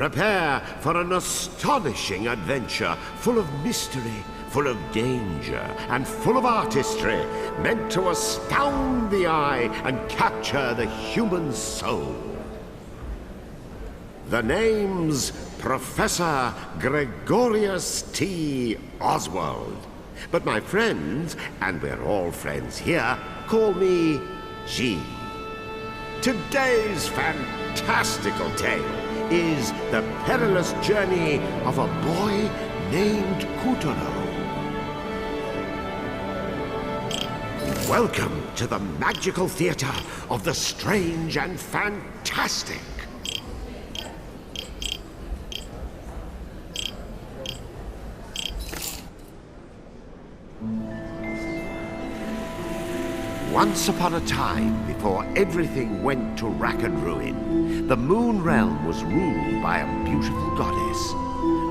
Prepare for an astonishing adventure full of mystery, full of danger, and full of artistry, meant to astound the eye and capture the human soul. The name's Professor Gregorius T. Oswald. But my friends, and we're all friends here, call me G. Today's fantastical tale is the perilous journey of a boy named Kutaro. Welcome to the magical theater of the strange and fantastic. Once upon a time, before everything went to rack and ruin, the Moon Realm was ruled by a beautiful goddess.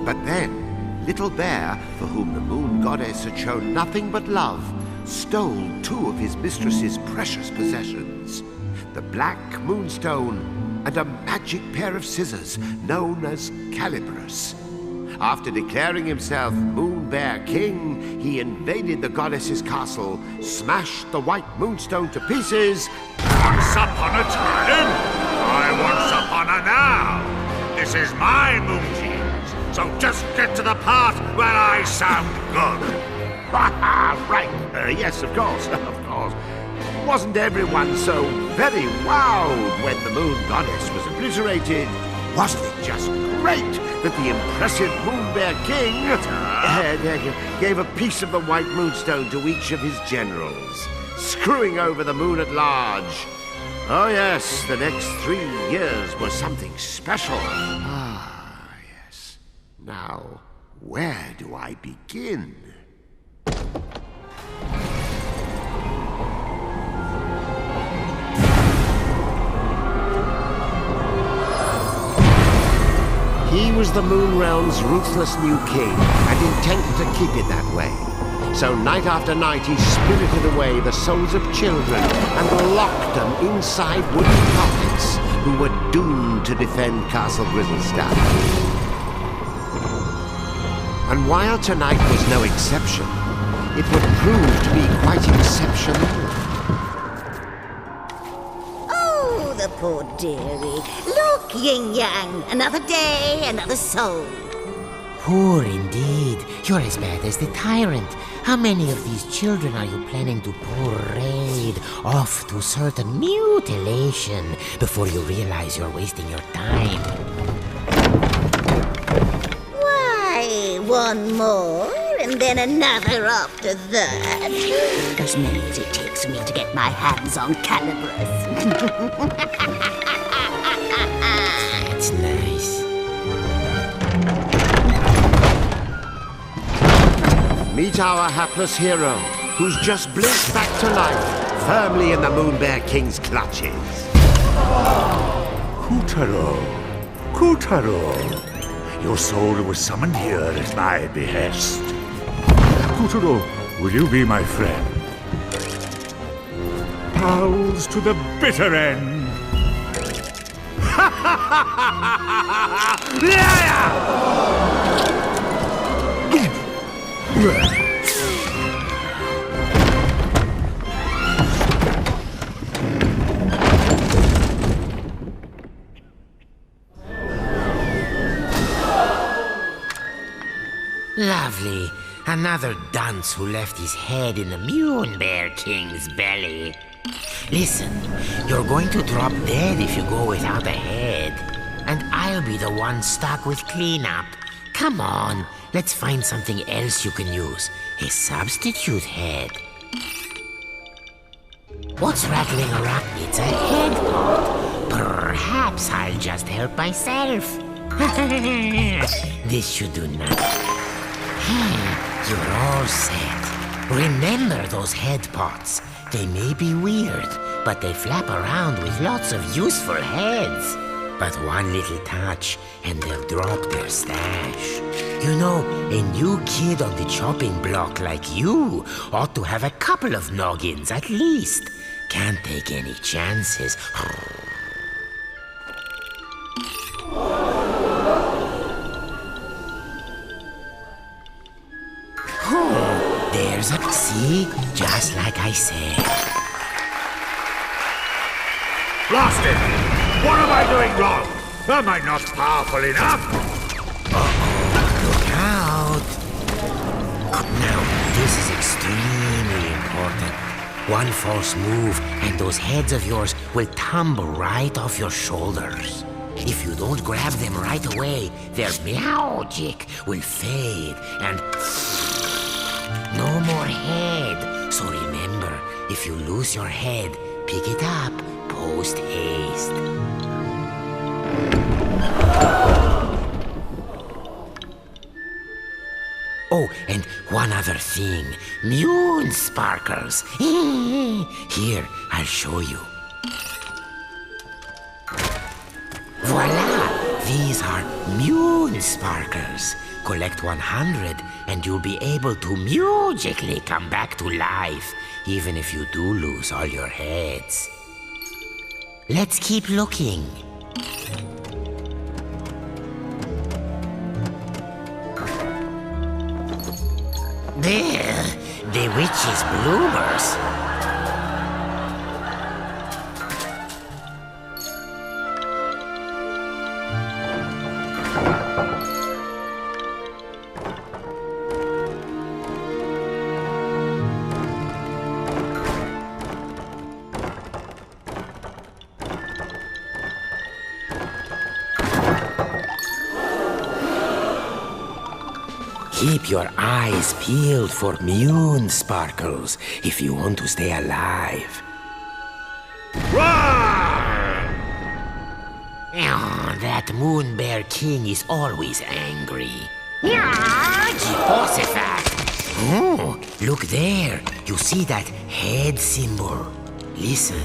But then, Little Bear, for whom the Moon Goddess had shown nothing but love, stole two of his mistress's precious possessions, the Black Moonstone and a magic pair of scissors known as Calibris. After declaring himself Moon Bear King, he invaded the goddess's castle, smashed the White Moonstone to pieces. Once upon a time, I once upon a now. This is my Moonteens, so just get to the part where I sound good. Right, yes, of course, of course. Wasn't everyone so very wowed when the Moon Goddess was obliterated? Wasn't it just great that the impressive Moon Bear King gave a piece of the White Moonstone to each of his generals, screwing over the moon at large? Oh yes, the next 3 years was something special. Ah, yes. Now, where do I begin? He was the Moon Realm's ruthless new king, and intended to keep it that way. So night after night he spirited away the souls of children and locked them inside wooden puppets who were doomed to defend Castle Grizzlestone. And while tonight was no exception, it would prove to be quite exceptional. Oh, the poor dearie. Look, yin-yang, another day, another soul. Poor indeed. You're as bad as the tyrant. How many of these children are you planning to parade off to certain mutilation before you realize you're wasting your time? Why, one more, and then another after that. As many as it takes me to get my hands on Calibris. That's nice. Meet our hapless hero, who's just blinked back to life, firmly in the Moon Bear King's clutches. Kutaro. Kutaro. Your soul was summoned here at my behest. Kutaro, will you be my friend? Pals to the bitter end. Lovely. Another dunce who left his head in the Moon Bear King's belly. Listen, you're going to drop dead if you go without a head. And I'll be the one stuck with cleanup. Come on, let's find something else you can use. A substitute head. What's rattling around? It's a head pot. Perhaps I'll just help myself. This should do nothing. You're all set. Remember those head pots. They may be weird, but they flap around with lots of useful heads. But one little touch, and they'll drop their stash. You know, a new kid on the chopping block like you ought to have a couple of noggins at least. Can't take any chances. There's a... See? Just like I said. Blast it! What am I doing wrong? Am I not powerful enough? Look out! Now, this is extremely important. One false move, and those heads of yours will tumble right off your shoulders. If you don't grab them right away, their magic will fade, and no more head. So remember, if you lose your head, pick it up post-haste. Oh, and one other thing. Moon sparkles. Here, I'll show you. Voila! These are moon sparkles. Collect 100 and you'll be able to magically come back to life, even if you do lose all your heads. Let's keep looking. There, the witch's bloomers. Keep your eyes peeled for moon sparkles if you want to stay alive. Oh, that moon bear king is always angry. Oh, look there. You see that head symbol? Listen,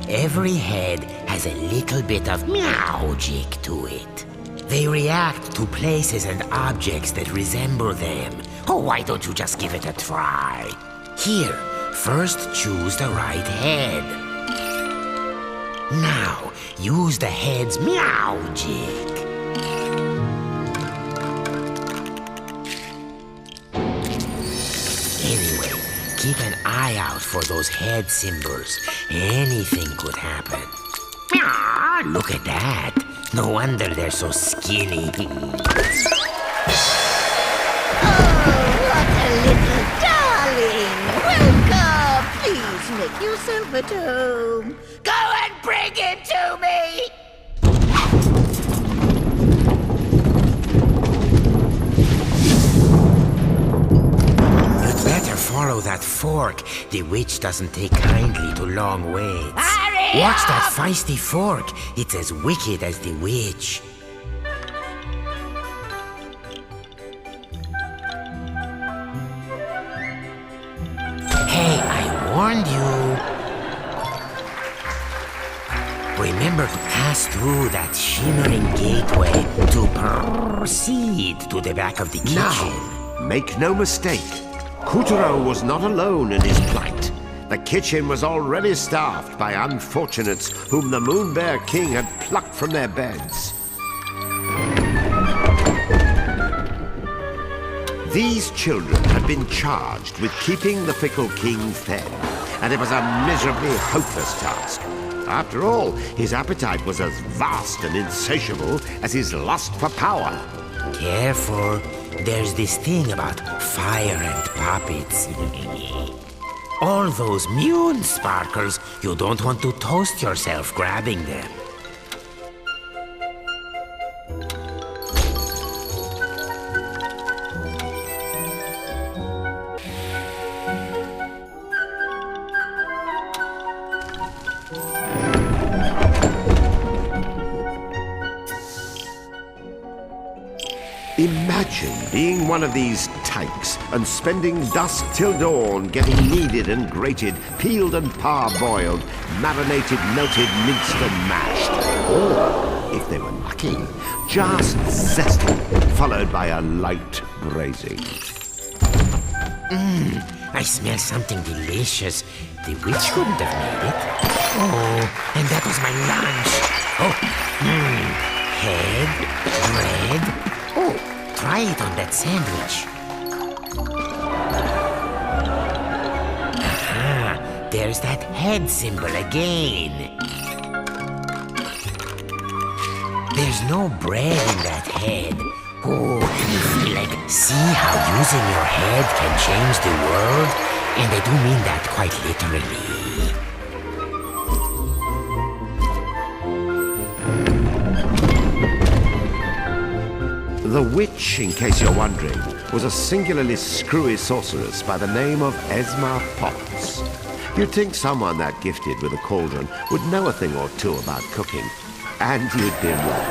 every head has a little bit of magic to it. They react to places and objects that resemble them. Oh, why don't you just give it a try? Here, first choose the right head. Now, use the head's magic. Anyway, keep an eye out for those head symbols. Anything could happen. Look at that. No wonder they're so skinny. Oh, what a little darling! Welcome! Please make yourself at home. Go and bring him to me! You'd better follow that fork. The witch doesn't take kindly to long waits. Hurry Watch up! that feisty fork. It's as wicked as the witch. Hey, I warned you. Remember to pass through that shimmering gateway to proceed to the back of the kitchen. Now, make no mistake, Kutaro was not alone in his plight. The kitchen was already staffed by unfortunates whom the Moon Bear King had plucked from their beds. These children had been charged with keeping the fickle king fed, and it was a miserably hopeless task. After all, his appetite was as vast and insatiable as his lust for power. Careful. There's this thing about fire and puppets. All those moon sparkles, you don't want to toast yourself grabbing them. Imagine being one of these tykes and spending dusk till dawn getting kneaded and grated, peeled and parboiled, marinated, melted, minced and mashed. Or, if they were lucky, just zested, followed by a light braising. I smell something delicious. The witch couldn't have made it. Oh, and that was my lunch. Oh, head, bread. Oh, try it on that sandwich. there's that head symbol again. There's no bread in that head. Oh, you feel like, see how using your head can change the world? And I do mean that quite literally. The witch, in case you're wondering, was a singularly screwy sorceress by the name of Esma Potts. You'd think someone that gifted with a cauldron would know a thing or two about cooking, and you'd be wrong.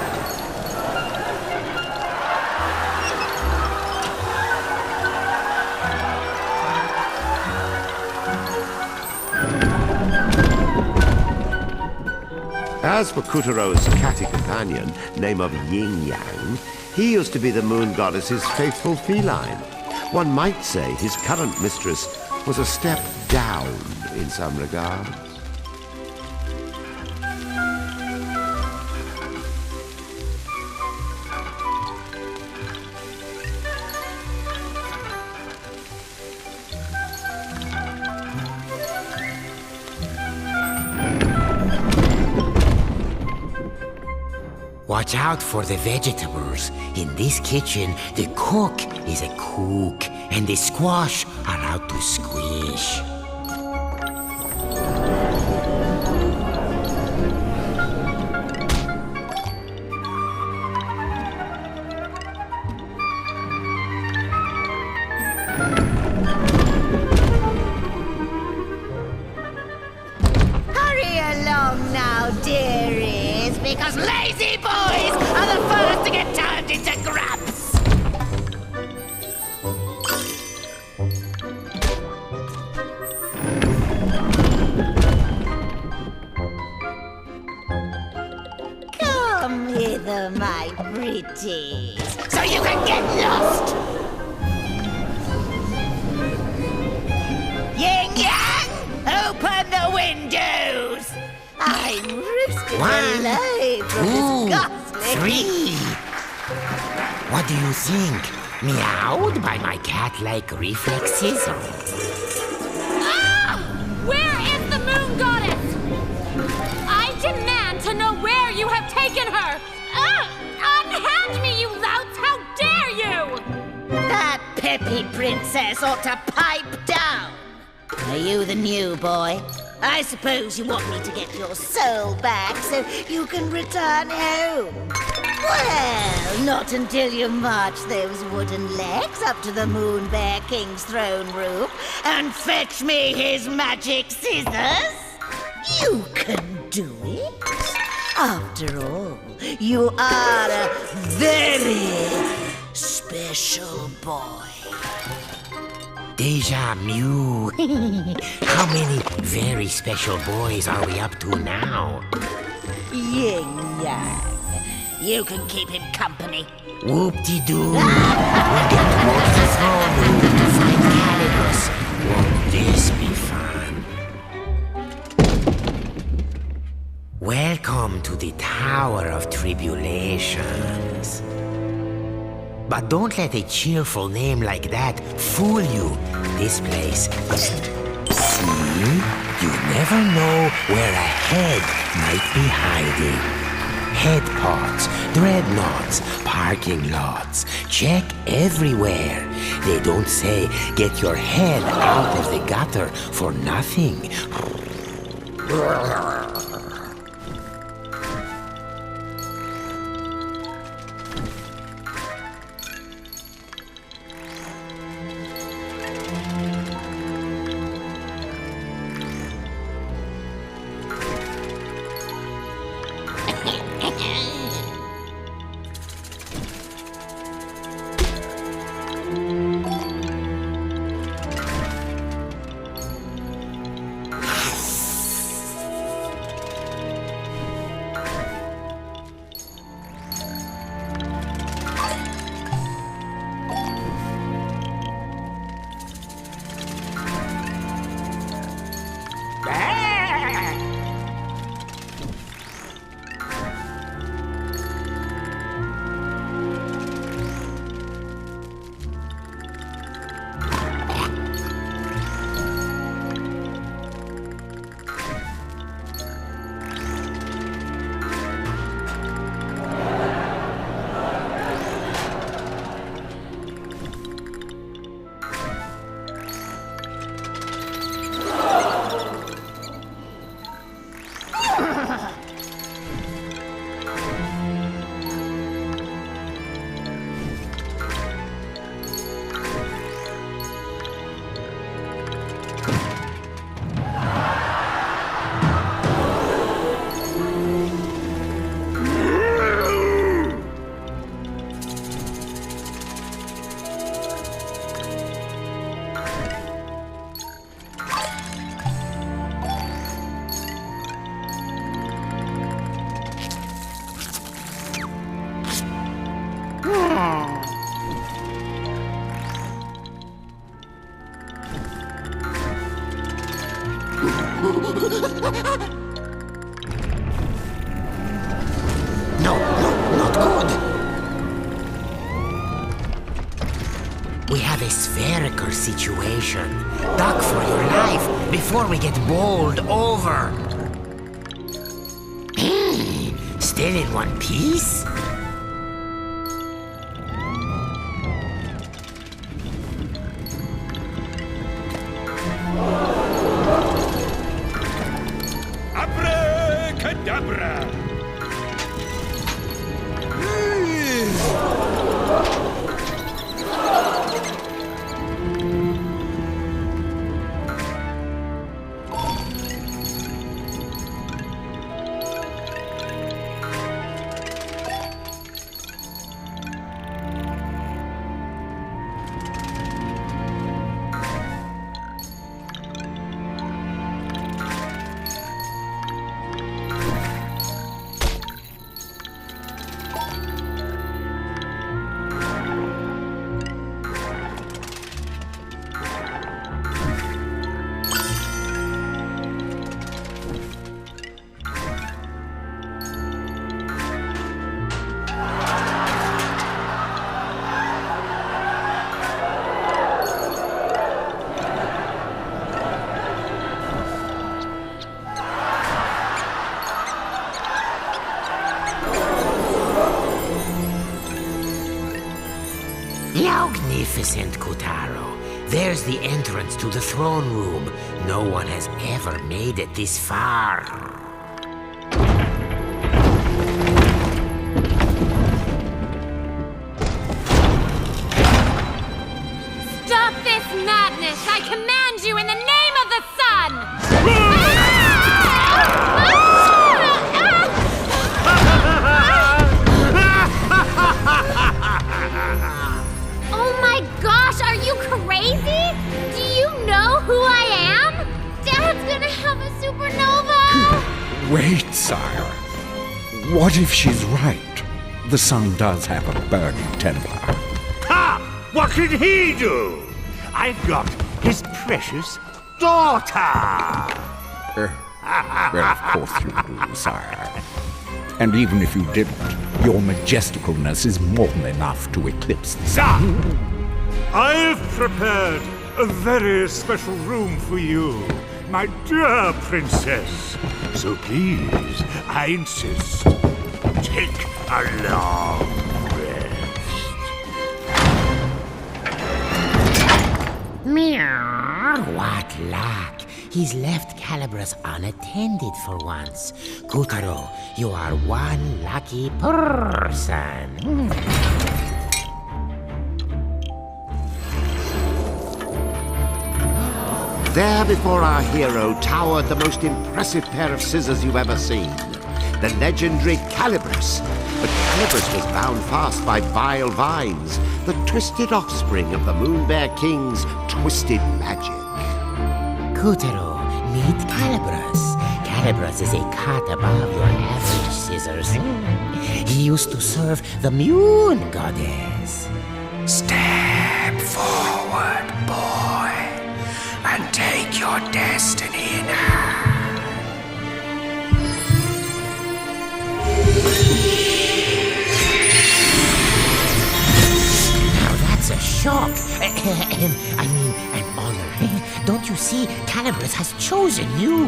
As for Kutaro's catty companion, name of Yin Yang, he used to be the moon goddess's faithful feline. One might say his current mistress was a step down in some regards. Watch out for the vegetables. In this kitchen, the cook is a cook, and the squash are out to squish. Hurry along now, dearies, because lazy boys are the first to get turned into grubs. Come hither, my pretties, so you can get lost. Yin Yang, open the windows. I'm roasted alive from this ghastly... 3. What do you think? Meowed by my cat-like reflexes? Ah! Where is the moon goddess? I demand to know where you have taken her! Ah! Unhand me, you louts! How dare you! That peppy princess ought to pipe down. Are you the new boy? I suppose you want me to get your soul back so you can return home. Well, not until you march those wooden legs up to the Moon Bear King's throne room and fetch me his magic scissors. You can do it. After all, you are a very special boy. Deja Mew. How many very special boys are we up to now? Yin Yang. You can keep him company. Whoop-de-doo. We'll get to go to the throne room to find Calibus. Won't this be fun? Welcome to the Tower of Tribulations. But don't let a cheerful name like that fool you. This place, see? You never know where a head might be hiding. Head pots, dreadnoughts, parking lots. Check everywhere. They don't say get your head out of the gutter for nothing. No, not good. We have a spherical situation. Duck for your life before we get bowled over. Still in one piece? Abracadabra! Magnificent, Kutaro. There's the entrance to the throne room. No one has ever made it this far. Stop this madness! I command you in the name of the sun! Oh my gosh, are you crazy? Do you know who I am? Dad's gonna have a supernova! Wait, sire. What if she's right? The sun does have a burning temper. Ha! What can he do? I've got his precious daughter! Well, of course you do, sire. And even if you didn't, your majesticalness is more than enough to eclipse the sun. Sir! I've prepared a very special room for you, my dear princess. So please, I insist, take a long rest. Meow. What luck. He's left Calibras unattended for once. Kutaro, you are one lucky person. There before our hero towered the most impressive pair of scissors you've ever seen. The legendary Calibras. But Calibras was bound fast by vile vines, the twisted offspring of the Moon Bear King's twisted magic. Kutaro, meet Calibras. Calibras is a cut above your average scissors. He used to serve the Moon goddess. Step forward, boy, and take your destiny in hand. Now that's a shock. I mean, an honor. Don't you see? Calibras has chosen you.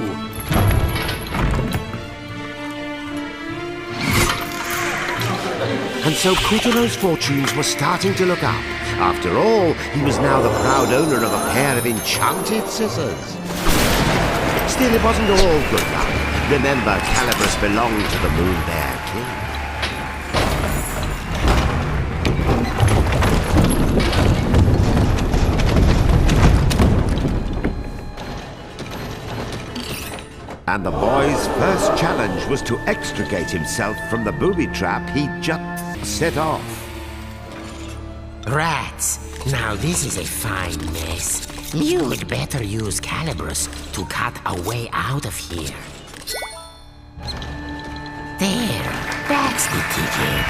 And so Kutaro's fortunes were starting to look up. After all, he was now the proud owner of a pair of enchanted scissors. Still, it wasn't all good luck. Remember, Calibras belonged to the Moon Bear King. And the boy's first challenge was to extricate himself from the booby trap he'd just set off. Rats! Now this is a fine mess. You would better use Calibros to cut a way out of here. There, that's the ticket.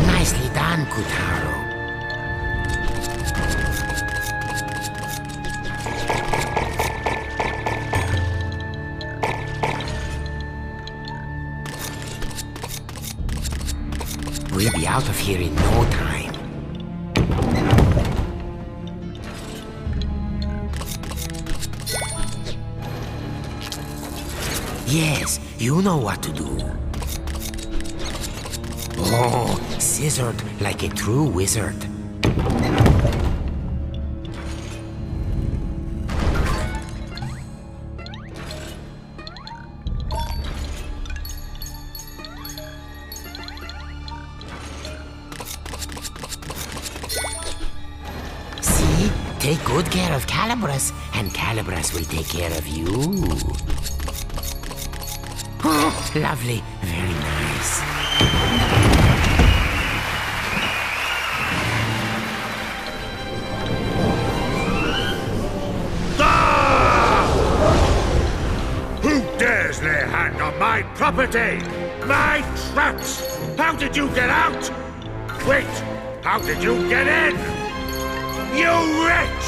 Nicely done, Kutaro. We'll be out of here in no time. Yes, you know what to do. Oh, scissored like a true wizard. See? Take good care of Calibros, and Calibros will take care of you. Oh, lovely. Very nice. Who dares lay hand on my property? My traps! How did you get out? Wait, how did you get in? You wretch!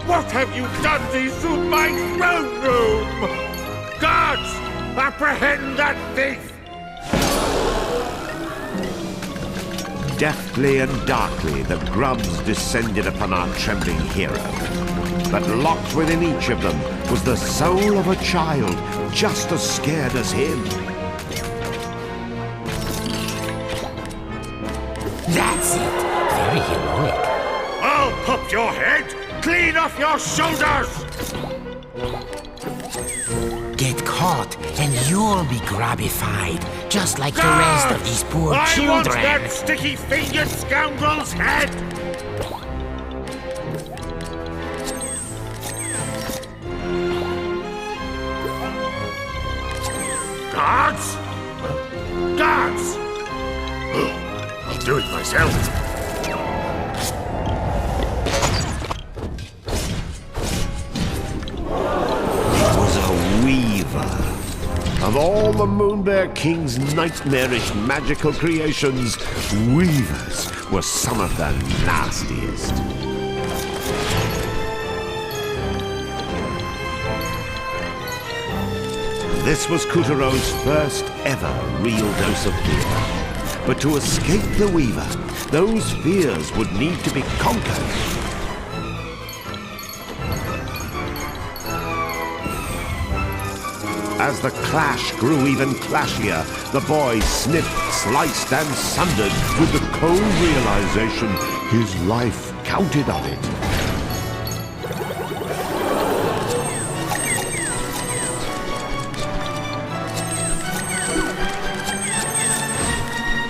What have you done to my throne room? Guards! Apprehend that thief! Deftly and darkly, the grubs descended upon our trembling hero. But locked within each of them was the soul of a child, just as scared as him. That's it. Very heroic. I'll pop your head clean off your shoulders! Get caught, and you'll be grabbified, just like the rest of these poor children. I want that sticky-fingered scoundrel's head! Guards! Guards! I'll do it myself. Of all the Moonbear King's nightmarish magical creations, weavers were some of the nastiest. This was Kutaro's first ever real dose of fear. But to escape the Weaver, those fears would need to be conquered. As the clash grew even clashier, the boy snipped, sliced, and sundered with the cold realization his life counted on it.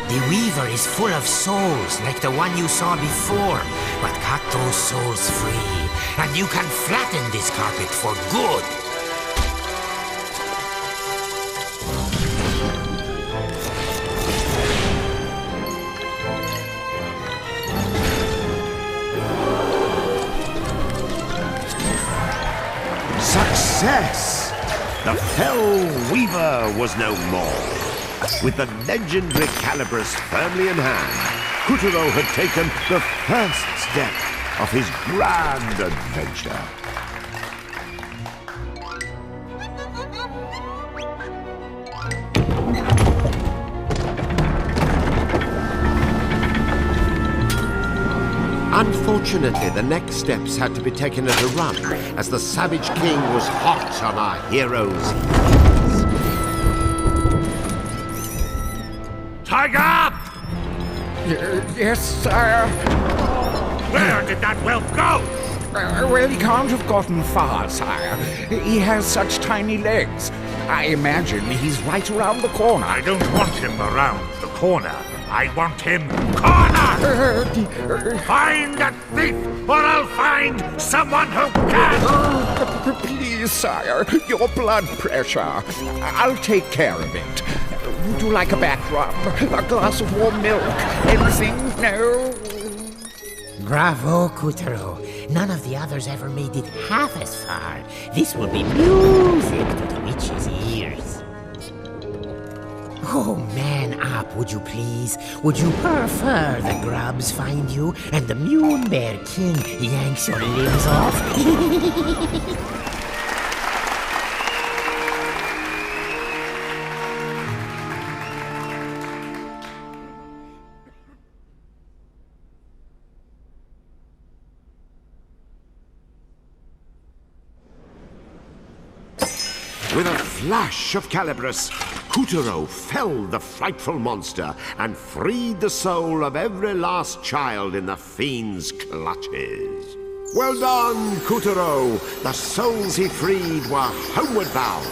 The Weaver is full of souls, like the one you saw before. But cut those souls free, and you can flatten this carpet for good. Success! The Fell Weaver was no more. With the legendary Calibros firmly in hand, Kutaro had taken the first step of his grand adventure. Unfortunately, the next steps had to be taken at a run, as the Savage King was hot on our heroes' heels. Tiger up! Yes, sire. Where did that whelp go? Well, he can't have gotten far, sire. He has such tiny legs. I imagine he's right around the corner. I don't want him around the corner. I want him cornered! Find that thief, or I'll find someone who can! Please, sire, your blood pressure. I'll take care of it. Would you like a back rub? A glass of warm milk? Anything? No? Bravo, Kutaro. None of the others ever made it half as far. This will be music to the witch's ears. Oh, man up, would you please? Would you prefer the grubs find you and the Moon Bear King yanks your limbs off? With a flash of Calibris, Kutaro felled the frightful monster and freed the soul of every last child in the fiend's clutches. Well done, Kutaro! The souls he freed were homeward bound.